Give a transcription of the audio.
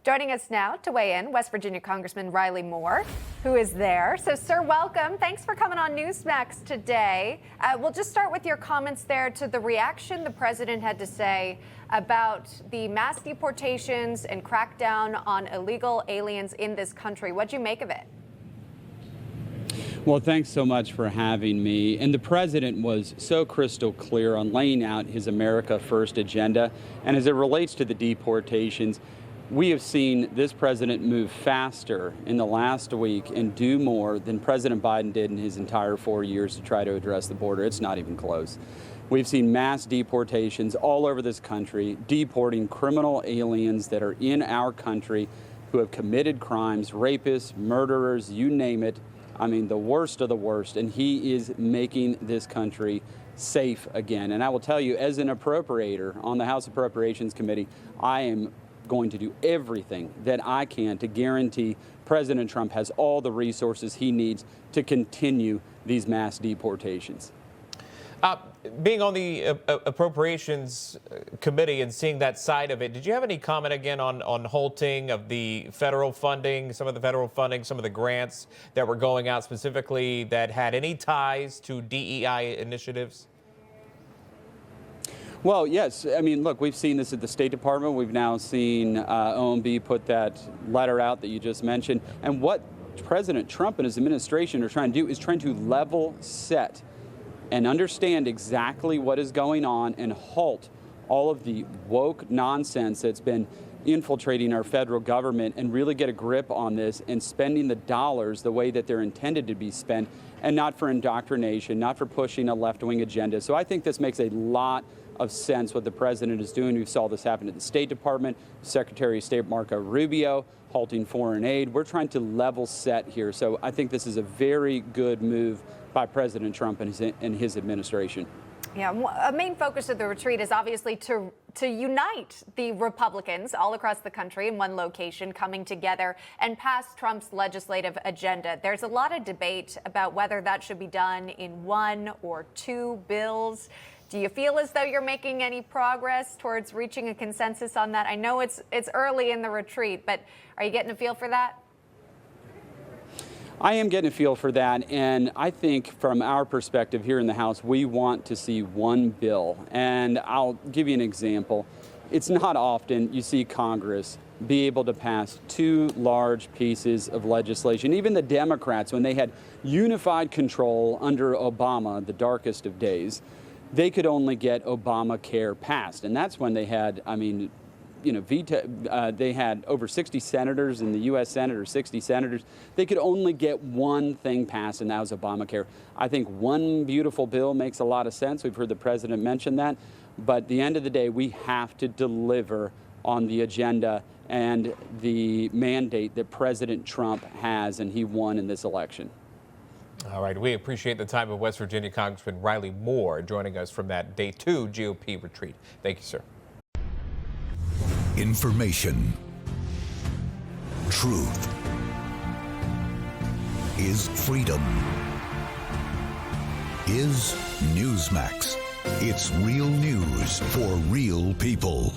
Joining us now to weigh in, West Virginia Congressman Riley Moore, who is there. So, sir, welcome. Thanks for coming on Newsmax today. We'll just start with your comments there to the reaction the president had to say about the mass deportations and crackdown on illegal aliens in this country. What'd you make of it? Well, thanks so much for having me. And the president was so crystal clear on laying out his America First agenda. And as it relates to the deportations, we have seen this president move faster in the last week and do more than President Biden did in his entire 4 years to try to address the border. It's not even close. We've seen mass deportations all over this country, deporting criminal aliens that are in our country who have committed crimes, rapists, murderers, you name it. I mean, the worst of the worst. And he is making this country safe again. And I will tell you, as an appropriator on the House Appropriations Committee, I am going to do everything that I can to guarantee President Trump has all the resources he needs to continue these mass deportations. Being on the Appropriations Committee and seeing that side of it, did you have any comment again on halting of the federal funding, some of the federal funding, some of the grants that were going out specifically that had any ties to DEI initiatives? Well, yes. I mean, look, we've seen this at the State Department. We've now seen OMB put that letter out that you just mentioned. And what President Trump and his administration are trying to do is trying to level set and understand exactly what is going on and halt all of the woke nonsense that's been infiltrating our federal government and really get a grip on this and spending the dollars the way that they're intended to be spent and not for indoctrination, not for pushing a left-wing agenda. So I think this makes a lot of sense what the president is doing. We saw this happen at the State Department, Secretary of State Marco Rubio halting foreign aid. We're trying to level set here. So I think this is a very good move by President Trump and his administration. Yeah, a main focus of the retreat is obviously to unite the Republicans all across the country in one location, coming together and pass Trump's legislative agenda. There's a lot of debate about whether that should be done in one or two bills. Do you feel as though you're making any progress towards reaching a consensus on that? I know it's early in the retreat, but are you getting a feel for that? I am getting a feel for that, and I think from our perspective here in the House, we want to see one bill. And I'll give you an example. It's not often you see Congress be able to pass two large pieces of legislation. Even the Democrats, when they had unified control under Obama, the darkest of days, they could only get Obamacare passed. And that's when they had, they had over 60 senators in the U.S. Senate, or 60 senators. They could only get one thing passed, and that was Obamacare. I think one beautiful bill makes a lot of sense. We've heard the president mention that. But at the end of the day, we have to deliver on the agenda and the mandate that President Trump has, and he won in this election. All right. We appreciate the time of West Virginia Congressman Riley Moore joining us from that Day 2 GOP retreat. Thank you, sir. Information. Truth is freedom. Is Newsmax. It's real news for real people.